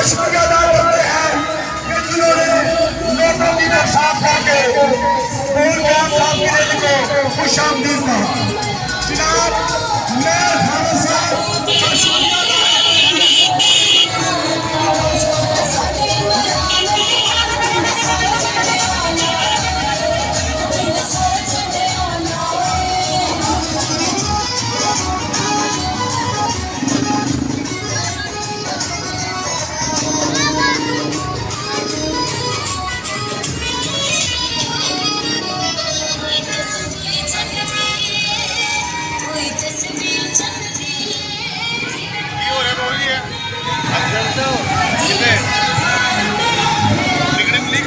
शुक्रिया अदा करते हैं कि जिन्होंने लोगों की साफ करके साहब की रैली को खुशामदीद कहा। जनाब मेयर खान साहब का शुक्रिया लिखने लिख